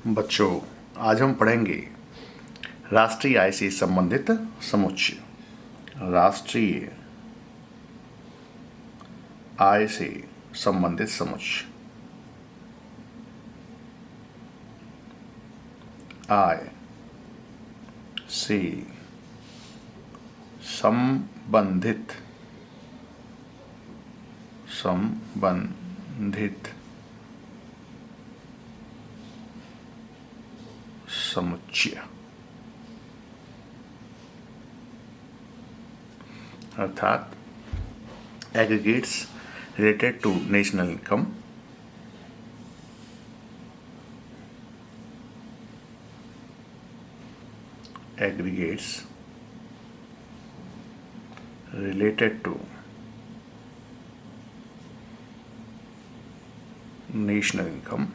बच्चों, आज हम पढ़ेंगे राष्ट्रीय आय से संबंधित समुच्चय। राष्ट्रीय आय से संबंधित समुच्चय। आय से संबंधित समुच्चय अर्थात aggregates related to national income, aggregates related to national income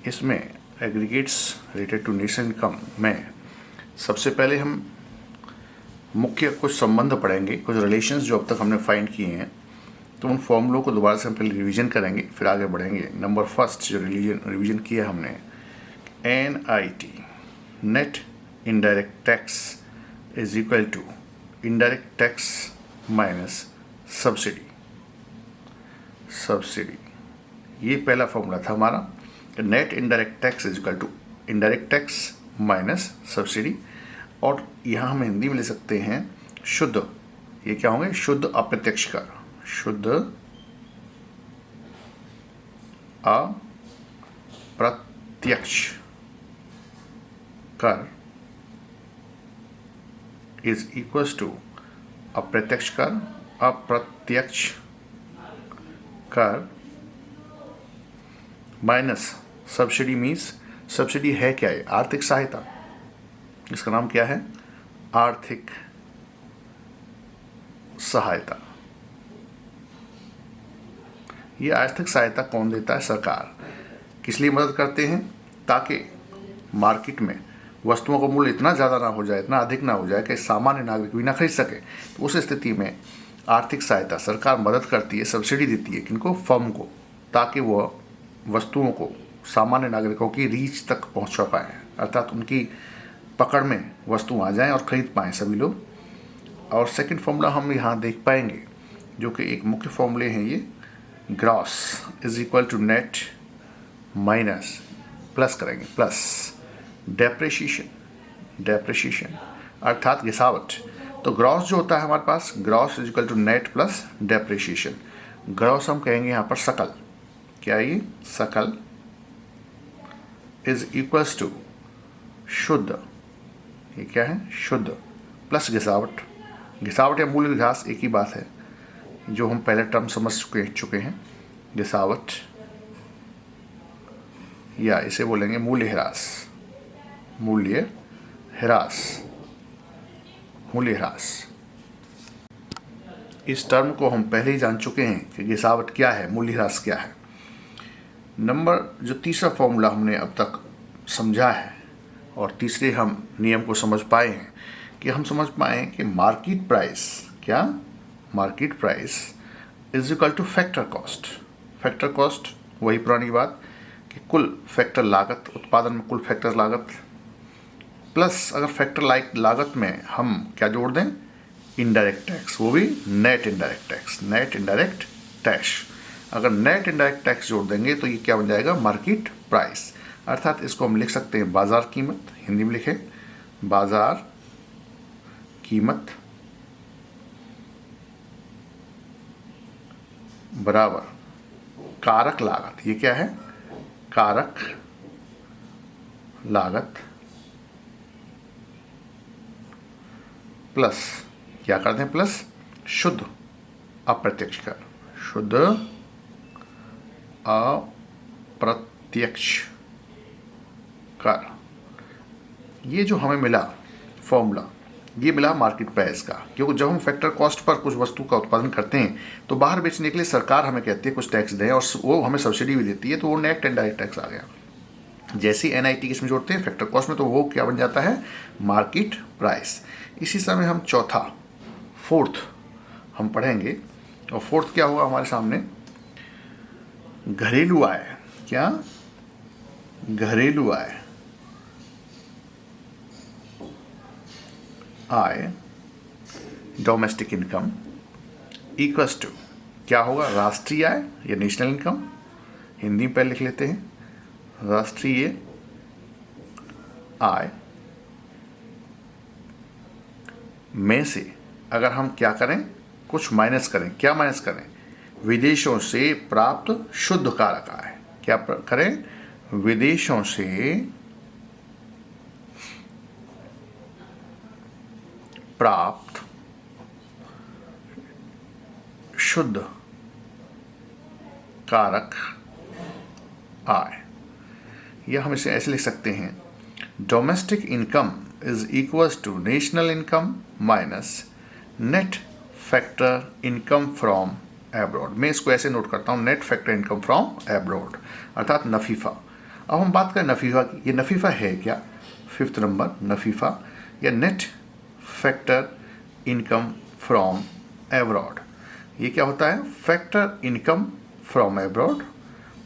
इसमें aggregates related to national income में सबसे पहले हम मुख्य कुछ संबंध पढ़ेंगे, कुछ रिलेशंस जो अब तक हमने फाइंड किए हैं। तो उन फॉर्मूलों को दोबारा से हम पहले रिवीजन करेंगे, फिर आगे बढ़ेंगे। नंबर फर्स्ट जो रिवीजन किया हमने, NIT net indirect tax is equal to indirect tax minus subsidy. ये पहला फॉर्मूला था हमारा। Net indirect tax is equal to indirect tax minus subsidy. और यहाँ हम हिंदी में ले सकते हैं शुद्ध, ये क्या होंगे, शुद्ध अप्रत्यक्ष कर। शुद्ध अप्रत्यक्ष कर इज इक्वल्स टू अप्रत्यक्ष कर माइनस सब्सिडी। मीन्स सब्सिडी है क्या है, आर्थिक सहायता। इसका नाम क्या है, आर्थिक सहायता। ये आर्थिक सहायता कौन देता है, सरकार। किस लिए मदद करते हैं, ताकि मार्केट में वस्तुओं का मूल्य इतना ज़्यादा ना हो जाए, इतना अधिक ना हो जाए कि सामान्य नागरिक भी ना खरीद सके। तो उस स्थिति में आर्थिक सहायता सरकार मदद करती है, सब्सिडी देती है किनको, फर्म को, ताकि वह वस्तुओं को सामान्य नागरिकों की रीच तक पहुंचा पाए, अर्थात उनकी पकड़ में वस्तु आ जाएं और खरीद पाएँ सभी लोग। और सेकंड फॉर्मूला हम यहाँ देख पाएंगे, जो कि एक मुख्य फॉर्मूले हैं ये, gross is equal to net minus plus करेंगे, प्लस डेप्रिसिएशन अर्थात गिसावट। तो ग्रॉस जो होता है हमारे पास, gross is equal to net plus depreciation. Gross हम कहेंगे यहाँ पर सकल, क्या ये, सकल इज इक्वल्स टू शुद्ध, ये क्या है, शुद्ध प्लस गिसावट। गिसावट या मूल्य ह्रास एक ही बात है, जो हम पहले टर्म समझ चुके हैं। गिसावट या इसे बोलेंगे मूल्य ह्रास। इस टर्म को हम पहले ही जान चुके हैं कि गिसावट क्या है, मूल्य ह्रास क्या है। नंबर जो तीसरा फॉर्मूला हमने अब तक समझा है, और तीसरे हम नियम को समझ पाए हैं कि हम समझ पाए कि मार्केट प्राइस क्या, market price is equal to factor cost. Factor cost वही पुरानी बात कि कुल फैक्टर लागत, उत्पादन में कुल फैक्टर लागत, प्लस अगर फैक्टर लागत में हम क्या जोड़ दें, इनडायरेक्ट टैक्स, वो भी नेट इनडायरेक्ट टैक्स। अगर नेट इनडायरेक्ट टैक्स जोड़ देंगे तो ये क्या बन जाएगा, मार्केट प्राइस। अर्थात इसको हम लिख सकते हैं बाजार कीमत, हिंदी में लिखें बाजार कीमत बराबर कारक लागत। ये क्या है, कारक लागत प्लस क्या करते हैं, प्लस शुद्ध अप्रत्यक्ष कर। शुद्ध अप्रत्यक्ष कर। ये जो हमें मिला फॉर्मूला, ये मिला मार्केट प्राइस का, क्योंकि जब हम फैक्टर कॉस्ट पर कुछ वस्तु का उत्पादन करते हैं तो बाहर बेचने के लिए सरकार हमें कहती है कुछ टैक्स दें, और वो हमें सब्सिडी भी देती है, तो वो नेट इनडायरेक्ट टैक्स आ गया। जैसे ही NIT इसमें जोड़ते हैं फैक्टर कॉस्ट में, तो वो क्या बन जाता है, मार्केट प्राइस। इसी समय हम फोर्थ हम पढ़ेंगे और फोर्थ क्या होगा हमारे सामने, घरेलू आय। क्या, घरेलू आय, आय, डोमेस्टिक इनकम इक्वल्स टू क्या होगा, राष्ट्रीय आय या नेशनल इनकम, हिंदी में पहले लिख लेते हैं, राष्ट्रीय आय में से अगर हम क्या करें, कुछ माइनस करें। क्या माइनस करें, विदेशों से प्राप्त शुद्ध कारक आय। क्या करें, विदेशों से प्राप्त शुद्ध कारक आय, या हम इसे ऐसे लिख सकते हैं, domestic income is equals to national income minus net factor income from abroad. मैं इसको ऐसे नोट करता हूँ, net factor income from abroad, अर्थात नफीफा। अब हम बात करें नफीफा की, ये नफीफा है क्या, 5th नंबर, नफीफा या net factor income from abroad. ये क्या होता है, factor income from abroad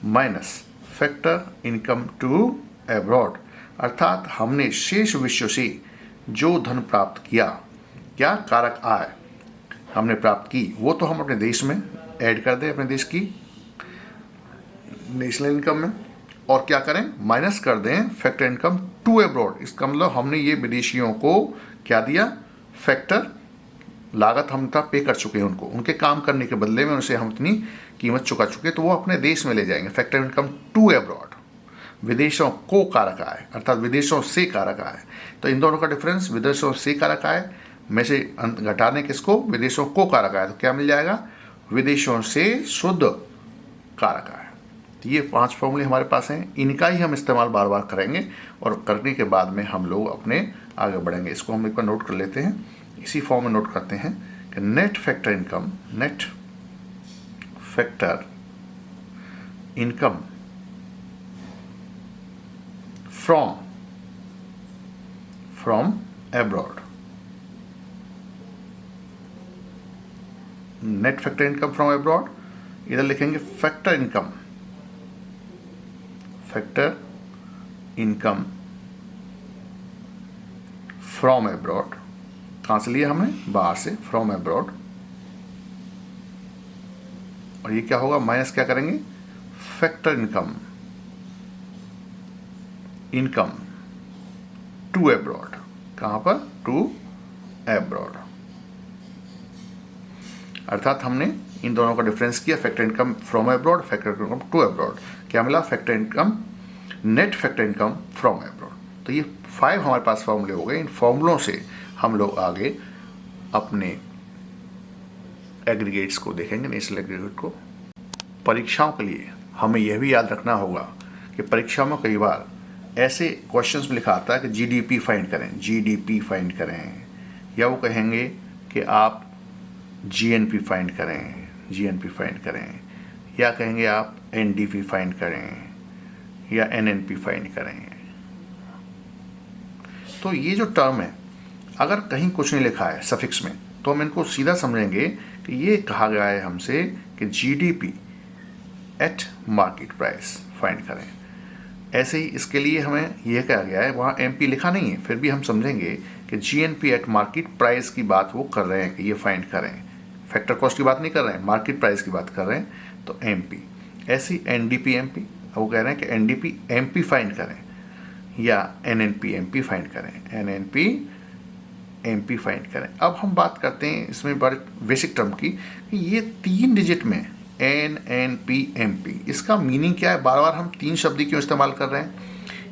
minus factor income to abroad, अर्थात हमने शेष विश्व से जो धन प्राप्त किया, क्या कारक आय हमने प्राप्त की, वो तो हम अपने देश में ऐड कर दें, अपने देश की नेशनल इनकम में, और क्या करें, माइनस कर दें फैक्टर इनकम टू एब्रॉड। इसका मतलब हमने ये विदेशियों को क्या दिया, फैक्टर लागत हम तक पे कर चुके हैं उनको, उनके काम करने के बदले में उनसे हम इतनी कीमत चुका चुके, तो वो अपने देश में ले जाएंगे। फैक्टर इनकम टू एब्रॉड, विदेशों को कारक आय, अर्थात विदेशों से कारक आय। तो इन दोनों का डिफरेंस, विदेशों से कारक आय में से घटाने किसको, विदेशों को कारक आय, तो क्या मिल जाएगा, विदेशों से शुद्ध कारक आय। तो ये 5 फॉर्मूले हमारे पास हैं, इनका ही हम इस्तेमाल बार बार करेंगे और करने के बाद में हम लोग अपने आगे बढ़ेंगे। इसको हम एक बार नोट कर लेते हैं, इसी फॉर्म में नोट करते हैं कि net factor income, net factor income from abroad, net factor income from abroad, इधर लिखेंगे factor income, factor income from abroad, कहां से लिया हमने, बाहर से, फ्रॉम एब्रॉड, और ये क्या होगा, माइनस क्या करेंगे, factor income, income to abroad, कहां पर, टू एब्रॉड, अर्थात हमने इन दोनों का डिफरेंस किया, factor income from abroad, factor income to abroad, क्या मिला, factor income, net factor income from abroad. तो ये 5 हमारे पास फॉर्मूले हो गए। इन फॉर्मूलों से हम लोग आगे अपने एग्रीगेट्स को देखेंगे, नेशनल एग्रीगेट को। परीक्षाओं के लिए हमें यह भी याद रखना होगा कि परीक्षाओं में कई बार ऐसे क्वेश्चंस में लिखा आता है कि जीडीपी फाइंड करें, जीडीपी फाइंड करें, या वो कहेंगे कि आप जीएनपी फाइंड करें, जीएनपी फाइंड करें, या कहेंगे आप एनडीपी फाइंड करें या एनएनपी फाइंड करें। तो ये जो टर्म है, अगर कहीं कुछ नहीं लिखा है सफिक्स में, तो हम इनको सीधा समझेंगे कि ये कहा गया है हमसे कि GDP at market price find करें। ऐसे ही इसके लिए हमें यह कहा गया है, वहाँ एमपी लिखा नहीं है, फिर भी हम समझेंगे कि जीएनपी एट मार्केट प्राइस की बात वो कर रहे हैं कि ये फाइंड करें, फैक्टर कॉस्ट की बात नहीं कर रहे हैं, मार्केट प्राइस की बात कर रहे हैं, तो एमपी। ऐसे ही एनडीपी एमपी, वो कह रहे हैं कि एनडीपी एमपी फाइंड करें या एनएनपी एमपी फाइंड करें, एनएनपी एमपी फाइंड करें। अब हम बात करते हैं इसमें बड़े बेसिक टर्म की कि ये 3 डिजिट में एनएनपी एमपी, इसका मीनिंग क्या है, बार बार हम 3 शब्द क्यों इस्तेमाल कर रहे हैं,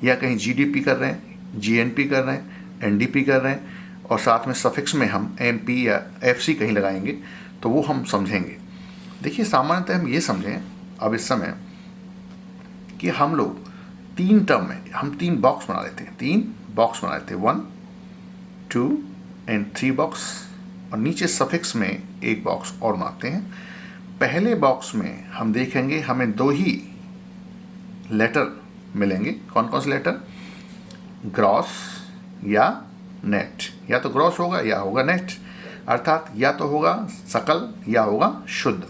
या कहीं जीडीपी कर रहे हैं, जीएनपी कर रहे हैं, एनडीपी कर रहे हैं, और साथ में सफिक्स में हम एमपी या एफसी कहीं लगाएंगे, तो वो हम समझेंगे। देखिए सामान्यतः हम ये समझें अब इस समय कि हम लोग 3 टर्म में हम 3 बॉक्स बना लेते हैं, 3 बॉक्स बना लेते हैं, 1, 2 एंड 3 बॉक्स, और नीचे सफिक्स में एक बॉक्स और बनाते हैं। पहले बॉक्स में हम देखेंगे हमें 2 ही लेटर मिलेंगे। कौन कौन से लेटर, ग्रॉस या नेट, या तो ग्रॉस होगा या होगा नेट। अर्थात या तो होगा सकल या होगा शुद्ध।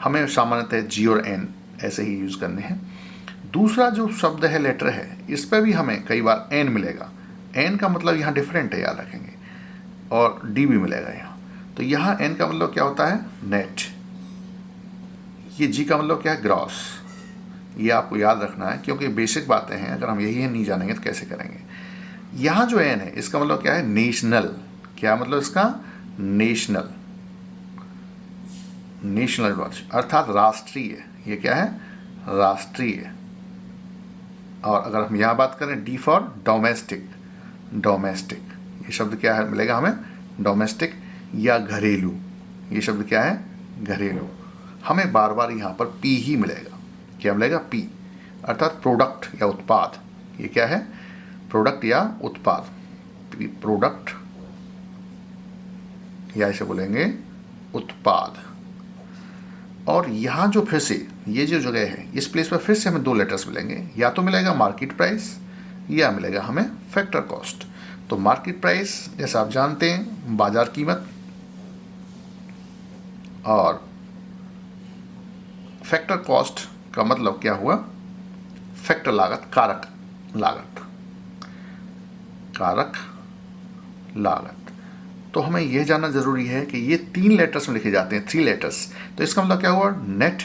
हमें सामान्यतः जी और एन ऐसे ही यूज़ करने हैं। दूसरा जो शब्द है लेटर है, इस पर भी हमें कई बार एन मिलेगा। एन का मतलब यहाँ डिफरेंट है, याद रखेंगे, और डी भी मिलेगा यहाँ। तो यहाँ एन का मतलब क्या होता है? नेट। ये जी का मतलब क्या है? ग्रॉस। ये आपको याद रखना है क्योंकि बेसिक बातें हैं, अगर हम यही नहीं जानेंगे तो कैसे करेंगे। यहाँ जो एन है इसका मतलब क्या है? नेशनल। क्या मतलब इसका? नेशनल। नेशनल वर्ड अर्थात राष्ट्रीय। ये क्या है? राष्ट्रीय। और अगर हम यहाँ बात करें डी फॉर डोमेस्टिक। डोमेस्टिक ये शब्द क्या है मिलेगा हमें? डोमेस्टिक या घरेलू। ये शब्द क्या है? घरेलू। हमें बार बार यहाँ पर पी ही मिलेगा। क्या मिलेगा? पी, अर्थात प्रोडक्ट या उत्पाद। ये क्या है? प्रोडक्ट या उत्पाद। प्रोडक्ट या इसे बोलेंगे उत्पाद। और यहाँ जो फिर से ये जो जगह है, इस प्लेस पर फिर से हमें दो लेटर्स मिलेंगे। या तो मिलेगा मार्केट प्राइस या मिलेगा हमें फैक्टर कॉस्ट। तो मार्केट प्राइस जैसा आप जानते हैं बाजार कीमत, और फैक्टर कॉस्ट का मतलब क्या हुआ? फैक्टर लागत, कारक लागत। कारक लागत। तो हमें यह जानना जरूरी है कि ये 3 लेटर्स में लिखे जाते हैं, 3 लेटर्स। तो इसका मतलब क्या हुआ? Net.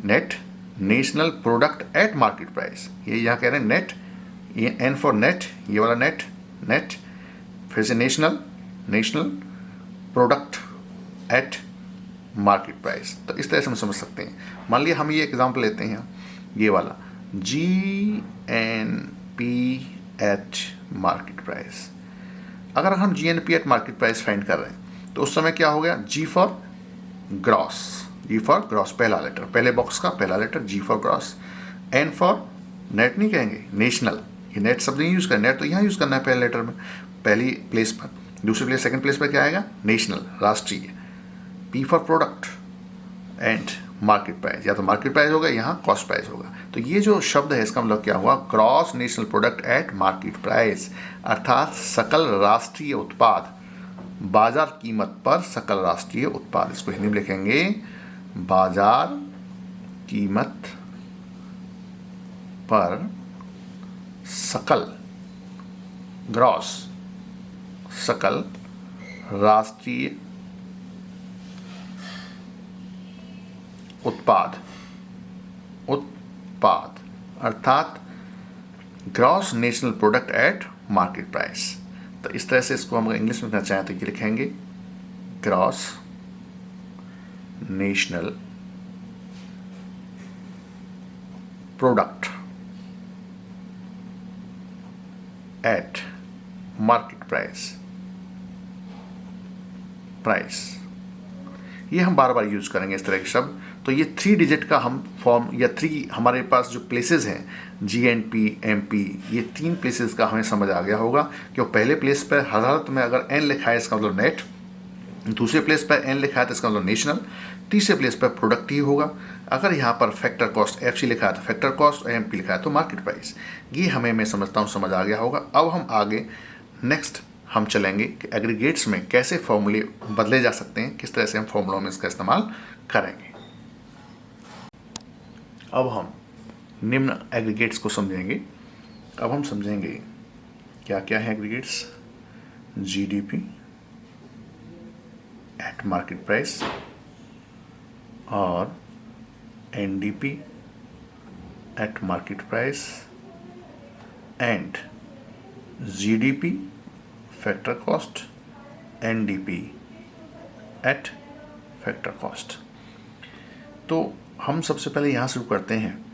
Net national product at market price. ये यहाँ कह रहे हैं नेट, ये एन फॉर नेट, ये वाला नेट। नेट फिर से national, national product at market price. तो इस तरह से हम समझ सकते हैं। मान लिया हम ये एग्जांपल लेते हैं, ये वाला GNP एट मार्केट प्राइस। अगर हम GNP eight market price find कर रहे हैं तो उस समय क्या हो गया? G for gross. G for gross पहला लेटर, पहले बॉक्स का पहला letter G for gross. N for net नहीं कहेंगे, नेशनल। ये नेट शब्द नहीं यूज़ करना, नेट तो यहाँ यूज़ करना है पहले लेटर में, पहली प्लेस पर। दूसरी प्लेस, सेकंड प्लेस पर क्या आएगा? नेशनल, राष्ट्रीय। P for product and market price, या तो मार्केट प्राइस होगा, यहाँ कॉस्ट प्राइस होगा। तो ये जो शब्द है इसका मतलब क्या हुआ? Cross national product at market price, अर्थात सकल राष्ट्रीय उत्पाद, बाजार कीमत पर सकल राष्ट्रीय उत्पाद। इसको हिंदी में लिखेंगे बाजार कीमत पर सकल, ग्रॉस, सकल राष्ट्रीय उत्पाद। उत्पाद अर्थात gross national product at market price. तो इस तरह से इसको हम इंग्लिश में लिखना चाहें तो ये लिखेंगे gross national product at market price. Price ये हम बार बार यूज करेंगे इस तरह के शब्द। तो ये 3 डिजिट का हम फॉर्म, या 3 हमारे पास जो प्लेसेस हैं GNP MP, ये 3 प्लेसेस का हमें समझ आ गया होगा कि वो पहले प्लेस पर हर हालत में अगर N लिखा है इसका मतलब नेट, दूसरे प्लेस पर N लिखा है तो इसका मतलब नेशनल, तीसरे प्लेस पर प्रोडक्ट ही होगा। अगर यहाँ पर फैक्टर कॉस्ट FC लिखा है तो फैक्टर कॉस्ट, और MP लिखा है तो मार्केट प्राइस। ये हमें, मैं समझता हूँ, समझ आ गया होगा। अब हम आगे नेक्स्ट हम चलेंगे कि एग्रीगेट्स में कैसे फॉर्मूले बदले जा सकते हैं, किस तरह से हम फॉर्मूलों में इसका इस्तेमाल करेंगे। अब हम निम्न एग्रीगेट्स को समझेंगे। अब हम समझेंगे क्या क्या है aggregates. GDP at market price, और NDP eight market price, and GDP factor cost, NDP eight factor cost. तो हम सबसे पहले यहाँ शुरू करते हैं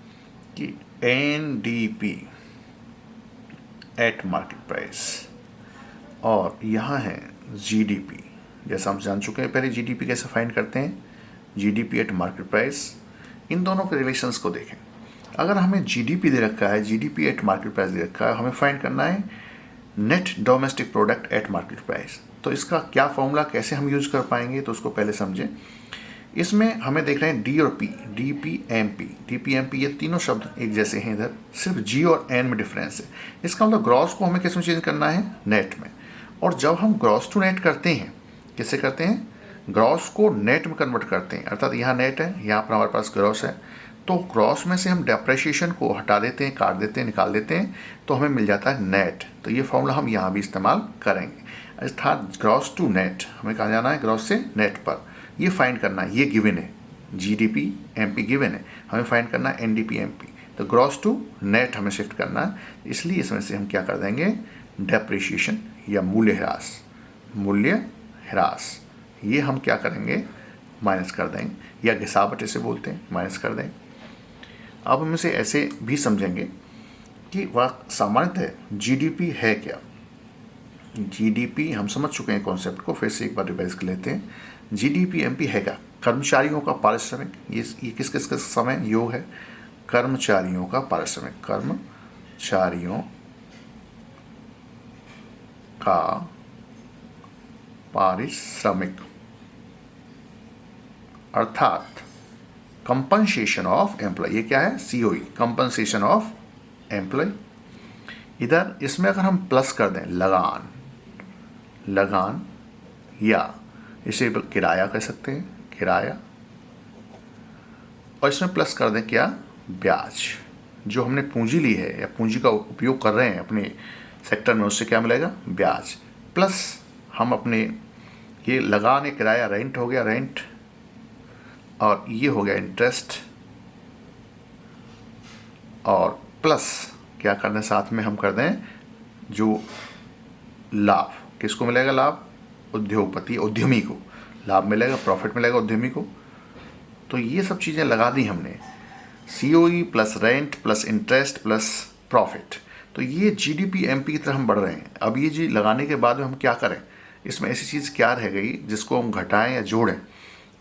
कि NDP एट मार्केट प्राइस, और यहाँ है GDP। जैसा हम जान चुके हैं पहले GDP कैसे फाइंड करते हैं, GDP एट मार्केट प्राइस। इन दोनों के रिलेशंस को देखें। अगर हमें GDP दे रखा है, GDP एट मार्केट प्राइस दे रखा है, हमें फाइंड करना है net domestic product at market price. तो इसका क्या फॉर्मूला, कैसे हम यूज कर पाएंगे, तो उसको पहले समझें। इसमें हमें देख रहे हैं D और P, DP MP, DP MP, ये तीनों शब्द एक जैसे हैं। इधर सिर्फ G और N में डिफरेंस है। इसका मतलब ग्रॉस को हमें किस में चेंज करना है? नेट में। और जब हम ग्रॉस टू नेट करते हैं किससे करते हैं? ग्रॉस को नेट में कन्वर्ट करते हैं, अर्थात यहाँ नेट है, यहाँ पर हमारे पास ग्रॉस है, तो ग्रॉस में से हम डेप्रिसिएशन को हटा देते हैं, काट देते हैं, निकाल देते हैं, तो हमें मिल जाता है नेट। तो ये फॉर्मूला हम यहाँ भी इस्तेमाल करेंगे, अर्थात ग्रॉस टू नेट। हमें कहाँ जाना है? ग्रॉस से नेट पर। ये फाइंड करना है, ये गिवन है, जीडीपी एमपी गिवन है, हमें फाइंड करना है एनडीपी एमपी। तो ग्रॉस टू नेट हमें शिफ्ट करना है, इसलिए इसमें से हम क्या कर देंगे? डेप्रिसिएशन या मूल्य ह्रास, मूल्य ह्रास, ये हम क्या करेंगे? माइनस कर देंगे, या घिसावट इसे बोलते हैं, माइनस कर देंगे। अब हम इसे ऐसे भी समझेंगे कि वह सामान्यतः जीडीपी है क्या? जीडीपी हम समझ चुके हैं कॉन्सेप्ट को, फिर से एक बार रिवाइज कर लेते हैं। जीडीपी एमपी है क्या? कर्मचारियों का पारिश्रमिक, ये किस किस का समय योग है? कर्मचारियों का पारिश्रमिक, कर्मचारियों का पारिश्रमिक, अर्थात कंपनसेशन ऑफ एम्प्लॉय। ये क्या है? COE, compensation of employ. इधर इसमें अगर हम प्लस कर दें लगान, लगान, या इसे किराया कह सकते हैं, किराया, और इसमें प्लस कर दें क्या? ब्याज। जो हमने पूंजी ली है या पूंजी का उपयोग कर रहे हैं अपने सेक्टर में, उससे क्या मिलेगा? ब्याज। प्लस हम अपने ये लगान, किराया, रेंट हो गया, रेंट, और ये हो गया इंटरेस्ट, और प्लस क्या कर दें साथ में? हम कर दें जो लाभ, किसको मिलेगा लाभ? उद्योगपति, उद्यमी को लाभ मिलेगा, प्रॉफिट मिलेगा उद्यमी को। तो ये सब चीज़ें लगा दी हमने, COE plus rent plus interest plus profit. तो ये जीडीपी एमपी की तरफ हम बढ़ रहे हैं। अब ये जी लगाने के बाद में हम क्या करें? इसमें ऐसी चीज़ क्या रह गई जिसको हम घटाएं या जोड़ें?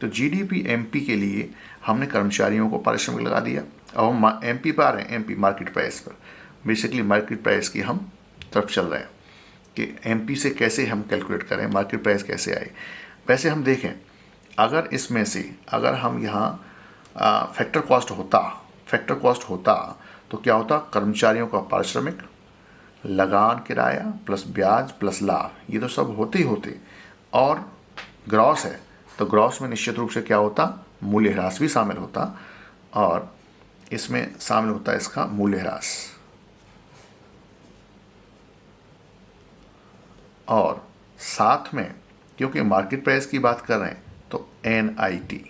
तो जीडीपी एमपी के लिए हमने कर्मचारियों को पारिश्रमिक लगा दिया। अब हम एमपी पर आ रहे हैं, एमपी मार्केट प्राइस पर। बेसिकली मार्केट प्राइस की हम तरफ चल रहे हैं कि एमपी से कैसे हम कैलकुलेट करें, मार्केट प्राइस कैसे आए। वैसे हम देखें, अगर इसमें से अगर हम यहाँ फैक्टर कॉस्ट होता तो क्या होता? कर्मचारियों का पारिश्रमिक, लगान, किराया प्लस ब्याज प्लस लाभ, ये तो सब होते ही होते, और ग्रॉस है तो ग्रॉस में निश्चित रूप से क्या होता? मूल्य ह्रास भी शामिल होता, और इसमें शामिल होता है इसका मूल्य ह्रास। और साथ में क्योंकि मार्केट प्राइस की बात कर रहे हैं तो एनआईटी,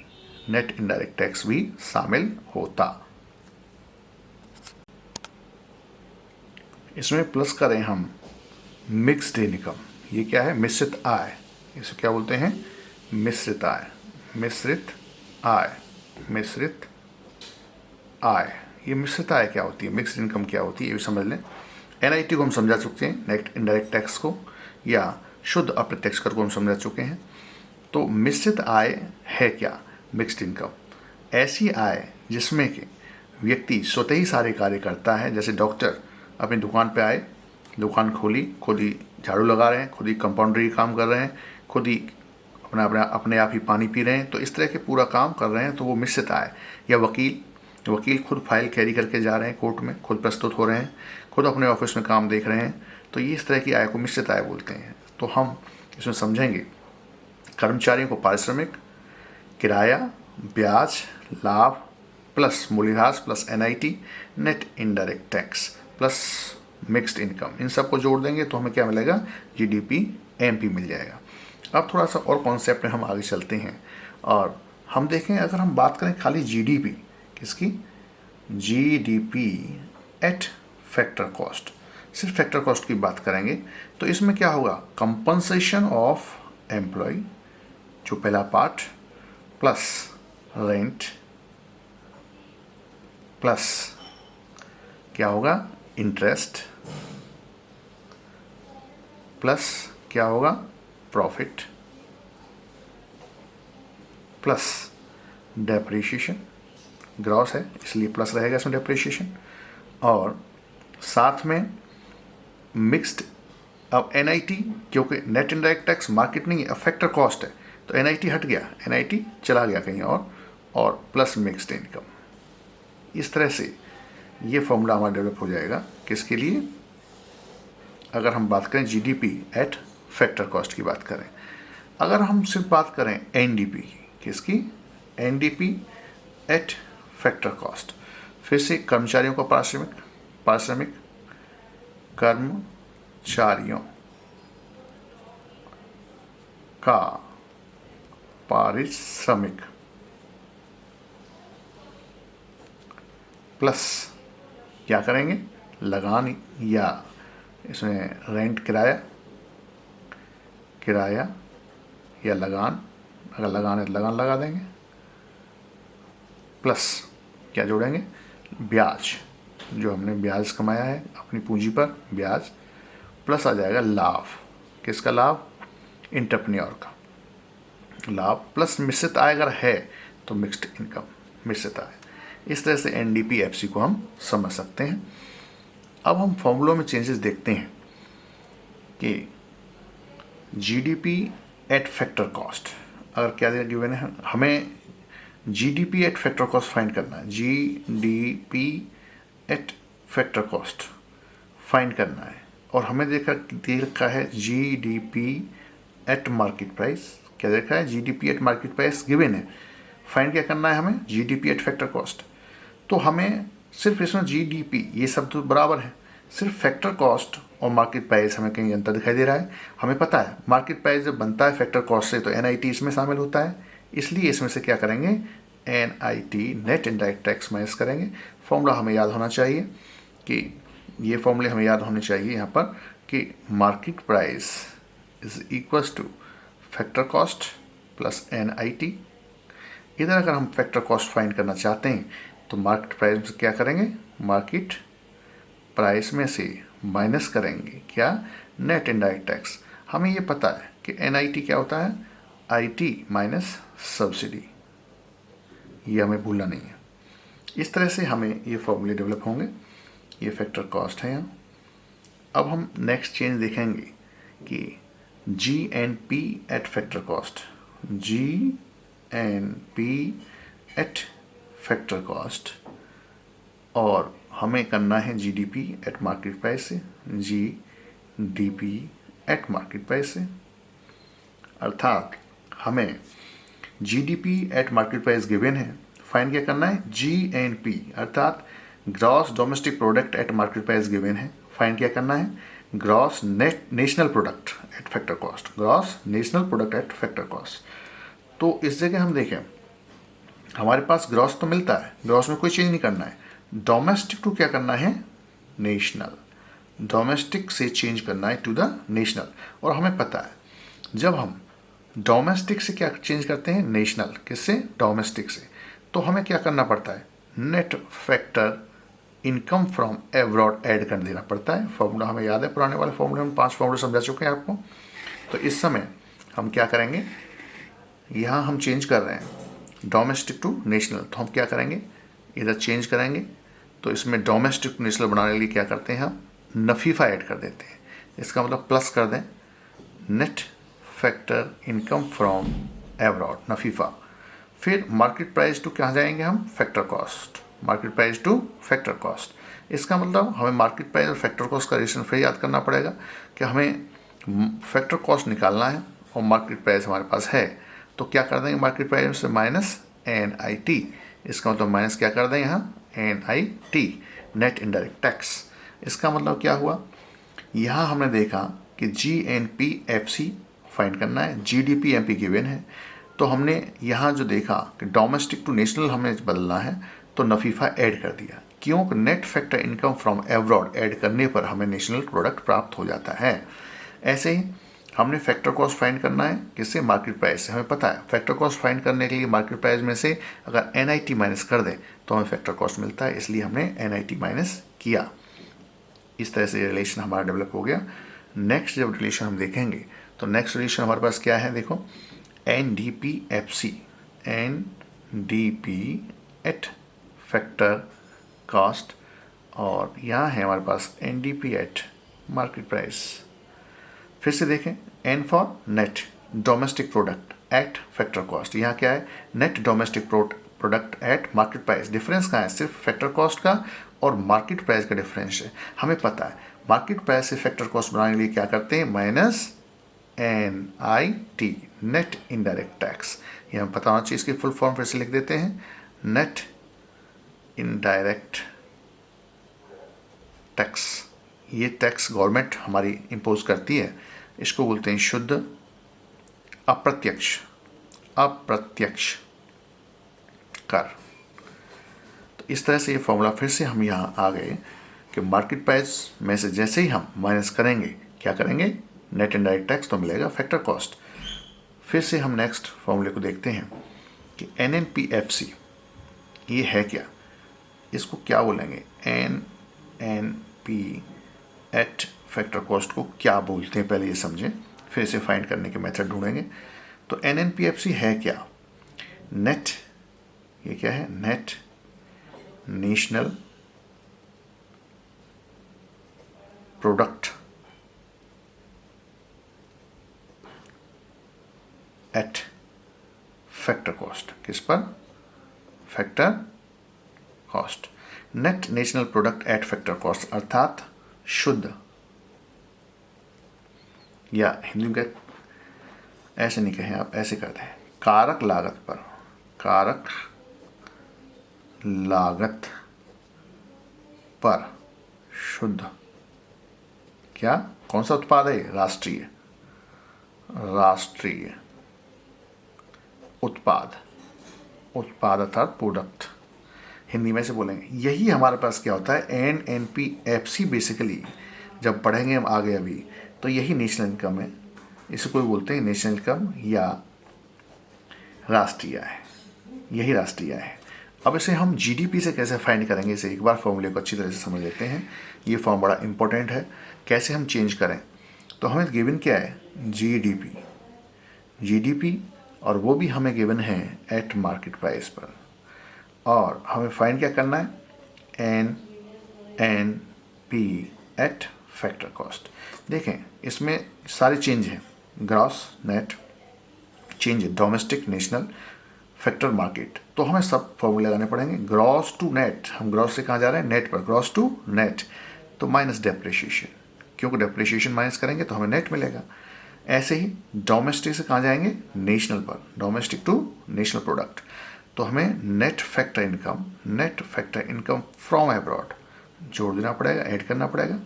नेट इनडायरेक्ट टैक्स भी शामिल होता। इसमें प्लस करें हम मिक्स्ड इनकम, ये क्या है? मिश्रित आय, इसे क्या बोलते हैं? मिश्रित आय, मिश्रित आय, मिश्रित आय। ये मिश्रित आय क्या होती है? मिक्स्ड इनकम क्या होती है? ये भी समझ लें। एनआईटी को हम समझा चुके हैं, नेट इनडायरेक्ट टैक्स को, या शुद्ध अप्रत्यक्ष कर को हम समझा चुके हैं। तो मिश्रित आय है क्या? मिक्स्ड इनकम ऐसी आय जिसमें कि व्यक्ति स्वतः ही सारे कार्य करता है। जैसे डॉक्टर अपनी दुकान पे आए, दुकान खोली, खुद ही झाड़ू लगा रहे हैं, खुद ही कंपाउंडरी काम कर रहे हैं, खुद ही अपने आप ही पानी पी रहे हैं, तो इस तरह के पूरा काम कर रहे हैं, तो वो मिश्रित आय। या वकील खुद फाइल कैरी करके जा रहे हैं कोर्ट में, खुद प्रस्तुत हो रहे हैं, खुद अपने ऑफिस में काम देख रहे हैं, तो ये इस तरह की आय को मिश्रित आय बोलते हैं। तो हम इसमें समझेंगे कर्मचारियों को पारिश्रमिक, किराया, ब्याज, लाभ प्लस मूल्यह्रास plus NIT, net indirect tax plus mixed income, इन सबको जोड़ देंगे तो हमें क्या मिलेगा? जीडीपी एमपी मिल जाएगा। अब थोड़ा सा और कॉन्सेप्ट में हम आगे चलते हैं और हम देखें, अगर हम बात करें खाली जीडीपी, किसकी? जीडीपी एट फैक्टर कॉस्ट, सिर्फ फैक्टर कॉस्ट की बात करेंगे तो इसमें क्या होगा? कंपनसेशन ऑफ एम्प्लॉय, जो पहला पार्ट, प्लस रेंट, प्लस क्या होगा? इंटरेस्ट, प्लस क्या होगा? प्रॉफिट, प्लस डेप्रिसिएशन, ग्रॉस है इसलिए प्लस रहेगा इसमें डेप्रिसिएशन, और साथ में मिक्स्ड। अब एनआईटी, क्योंकि नेट इनडायरेक्ट टैक्स मार्केट नहीं है, अब फैक्टर कॉस्ट है, तो एनआईटी हट गया, एनआईटी चला गया कहीं और प्लस मिक्स्ड इनकम। इस तरह से ये फॉर्मूला हमारा डेवलप हो जाएगा। किसके लिए? अगर हम बात करें जीडीपी एट फैक्टर कॉस्ट की बात करें। अगर हम सिर्फ बात करें एनडीपी की, किसकी, एनडीपी एट फैक्टर कॉस्ट, फिर से कर्मचारियों का पारिश्रमिक कर्मचारियों का पारिश्रमिक प्लस क्या करेंगे, लगान या इसमें रेंट, किराया या लगान, अगर लगान है तो लगान लगा देंगे, प्लस क्या जोड़ेंगे, ब्याज, जो हमने ब्याज कमाया है अपनी पूंजी पर ब्याज, प्लस आ जाएगा लाभ, किसका लाभ, एंटरप्रेन्योर का लाभ, प्लस मिश्रित आय अगर है तो मिक्स्ड इनकम, मिश्रित आय। इस तरह से एनडीपी एफसी को हम समझ सकते हैं। अब हम फॉर्मूलों में चेंजेस देखते हैं कि जीडीपी एट फैक्टर कॉस्ट, अगर क्या दिया गिवन है, हमें GDP eight factor cost find करना है, GDP eight factor cost find करना है, और हमें दे रखा है जीडीपी एट मार्केट प्राइस, क्या देखा है, GDP at market price given है, फाइंड क्या करना है हमें, जीडीपी एट फैक्टर कॉस्ट। तो हमें सिर्फ इसमें जीडीपी ये सब तो बराबर है, सिर्फ फैक्टर कॉस्ट और मार्केट प्राइस हमें कहीं अंतर दिखाई दे रहा है। हमें पता है मार्केट प्राइस जब बनता है फैक्टर कॉस्ट से तो एनआईटी इसमें शामिल होता है, इसलिए इसमें से क्या करेंगे, NIT net indirect tax minus करेंगे। फॉर्मूला हमें याद होना चाहिए कि ये फॉर्मूले हमें याद होने चाहिए यहाँ पर कि market price is equals to factor cost plus NIT. इधर अगर हम फैक्टर कॉस्ट फाइंड करना चाहते हैं तो मार्केट प्राइस में क्या करेंगे, मार्केट प्राइस में से माइनस करेंगे क्या, नेट इनडायरेक्ट टैक्स। हमें ये पता है कि एनआईटी क्या होता है, आईटी माइनस सब्सिडी, ये हमें भूलना नहीं है। इस तरह से हमें ये फॉर्मूले डेवलप होंगे। ये फैक्टर कॉस्ट है यहाँ। अब हम नेक्स्ट चेंज देखेंगे कि G N P at factor cost, G N P at factor cost, और हमें करना है जीडीपी एट मार्केट प्राइस से, जीडीपी एट मार्केट प्राइस से, अर्थात हमें GDP at market price given है, फाइंड क्या करना है, जीएनपी अर्थात gross domestic product at market price given है, फाइंड क्या करना है, gross national product at factor cost, gross national product at factor cost. तो इस जगह हम देखें हमारे पास ग्रॉस तो मिलता है, ग्रॉस में कोई चेंज नहीं करना है, डोमेस्टिक टू क्या करना है, नेशनल, डोमेस्टिक से चेंज करना है टू द नेशनल। और हमें पता है जब हम डोमेस्टिक से क्या चेंज करते हैं, नेशनल, किससे, डोमेस्टिक से, तो हमें क्या करना पड़ता है, net factor income from abroad add कर देना पड़ता है। फॉर्मूला हमें याद है, पुराने वाले फॉर्मूले हम 5 फॉर्मूले समझा चुके हैं आपको। तो इस समय हम क्या करेंगे, यहाँ हम चेंज कर रहे हैं डोमेस्टिक टू नेशनल, तो हम क्या करेंगे, इधर चेंज करेंगे, तो इसमें डोमेस्टिक टू नेशनल बनाने के लिए क्या करते हैं, हम नफीफा ऐड कर देते हैं। इसका मतलब प्लस कर दें, net factor income from abroad, नफीफा, फिर मार्केट प्राइस टू कहाँ जाएंगे हम, factor cost, market price to factor cost. इसका मतलब हमें मार्केट प्राइस और फैक्टर कॉस्ट का रिलेशन फिर याद करना पड़ेगा कि हमें फैक्टर कॉस्ट निकालना है और मार्केट प्राइस हमारे पास है, तो क्या कर देंगे, मार्केट प्राइस से माइनस एन आई टी, इसका मतलब माइनस क्या कर दें यहाँ, N I T, net indirect tax. इसका मतलब क्या हुआ, यहाँ हमने देखा कि G N P F C find करना है, G D P M P given है, तो हमने यहाँ जो देखा कि डोमेस्टिक टू नेशनल हमें बदलना है तो नफीफा ऐड कर दिया, क्यों, net factor income from abroad add करने पर हमें नेशनल प्रोडक्ट प्राप्त हो जाता है। ऐसे ही हमने फैक्टर कॉस्ट फाइंड करना है किससे, मार्केट प्राइस से। हमें पता है फैक्टर कॉस्ट फाइंड करने के लिए मार्केट प्राइस में से अगर एनआईटी माइनस कर दें तो हमें फैक्टर कॉस्ट मिलता है, इसलिए हमने एनआईटी माइनस किया। इस तरह से रिलेशन हमारा डेवलप हो गया। नेक्स्ट जब रिलेशन हम देखेंगे तो नेक्स्ट रिलेशन हमारे पास क्या है, देखो, N D P F C, N D P at factor cost, और यहाँ है हमारे पास N D P at market price. फिर से देखें, N for net domestic product at factor cost, यहाँ क्या है, net domestic product at market price. Difference कहाँ है, सिर्फ फैक्टर कॉस्ट का और मार्केट प्राइस का डिफरेंस है। हमें पता है मार्केट प्राइस से फैक्टर कॉस्ट बनाने के लिए क्या करते हैं, minus NIT, net indirect tax. ये हमें पता होना चाहिए। इसकी फुल फॉर्म फिर से लिख देते हैं, नेट इनडायरेक्ट टैक्स। ये टैक्स गवर्नमेंट हमारी इम्पोज करती है, इसको बोलते हैं शुद्ध अप्रत्यक्ष कर। तो इस तरह से ये फॉर्मूला फिर से हम यहाँ आ गए कि मार्केट प्राइस में से जैसे ही हम माइनस करेंगे, क्या करेंगे, नेट इनडायरेक्ट टैक्स, तो मिलेगा फैक्टर कॉस्ट। फिर से हम नेक्स्ट फॉर्मूले को देखते हैं कि NNPFC ये है क्या, इसको क्या बोलेंगे, NNP एट फैक्टर कॉस्ट को क्या बोलते हैं, पहले ये समझें, फिर इसे फाइंड करने के मेथड ढूंढेंगे। तो NNPFC है क्या, नेट, ये क्या है, net national product at factor cost. किस पर, factor cost. Net national product at factor cost अर्थात शुद्ध, या हिंदी में ऐसे नहीं कहें आप, ऐसे कहते हैं कारक लागत पर, कारक लागत पर शुद्ध, क्या, कौन सा उत्पाद है, राष्ट्रीय उत्पाद अर्थात प्रोडक्ट, हिंदी में से बोलेंगे। यही हमारे पास क्या होता है, NNPFC बेसिकली जब पढ़ेंगे हम आगे अभी, तो यही नेशनल इनकम है। इसे कोई बोलते हैं नेशनल इनकम या राष्ट्रीय आय, यही राष्ट्रीय आय है। अब इसे हम GDP से कैसे फाइंड करेंगे, इसे एक बार फॉर्मूले को अच्छी तरह से समझ लेते हैं। ये फॉर्म बड़ा इंपॉर्टेंट है, कैसे हम चेंज करें। तो हमें गिवन क्या है, GDP, और वो भी हमें गिवन है एट मार्केट प्राइस पर, और हमें फाइंड क्या करना है, NNP एट फैक्टर कॉस्ट। देखें इसमें सारे चेंज हैं, ग्रॉस, नेट, चेंज है डोमेस्टिक, नेशनल, फैक्टर, मार्केट। तो हमें सब फॉर्मूले लगाने पड़ेंगे। ग्रॉस टू नेट, हम ग्रॉस से कहाँ जा रहे हैं, नेट पर, ग्रॉस टू नेट, तो माइनस डेप्रिशिएशन, क्योंकि डेप्रिशिएशन माइनस करेंगे तो हमें नेट मिलेगा। ऐसे ही डोमेस्टिक से कहाँ जाएंगे, नेशनल पर, डोमेस्टिक टू नेशनल प्रोडक्ट, तो हमें net factor income from abroad जोड़ देना पड़ेगा, ऐड करना पड़ेगा।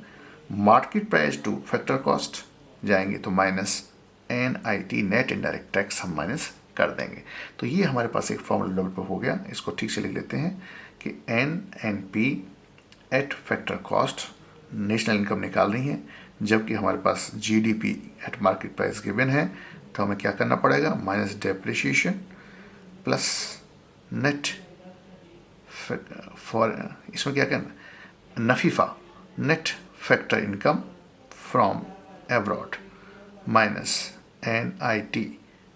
Market price to factor cost जाएंगे तो minus NIT net indirect tax हम माइनस कर देंगे। तो ये हमारे पास एक फॉर्मूला डेवलप हो गया। इसको ठीक से लिख लेते हैं कि NNP at factor cost national income निकाल रही है, जबकि हमारे पास GDP at market price given है। तो हमें क्या करना पड़ेगा, minus depreciation plus net for, इसमें क्या करना, नफीफा, net factor income from abroad minus NIT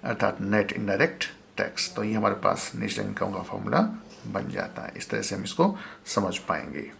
अर्थात नेट इनडायरेक्ट टैक्स। तो ये हमारे पास नेशनल इनकम का फॉर्मूला बन जाता है। इस तरह से हम इसको समझ पाएंगे।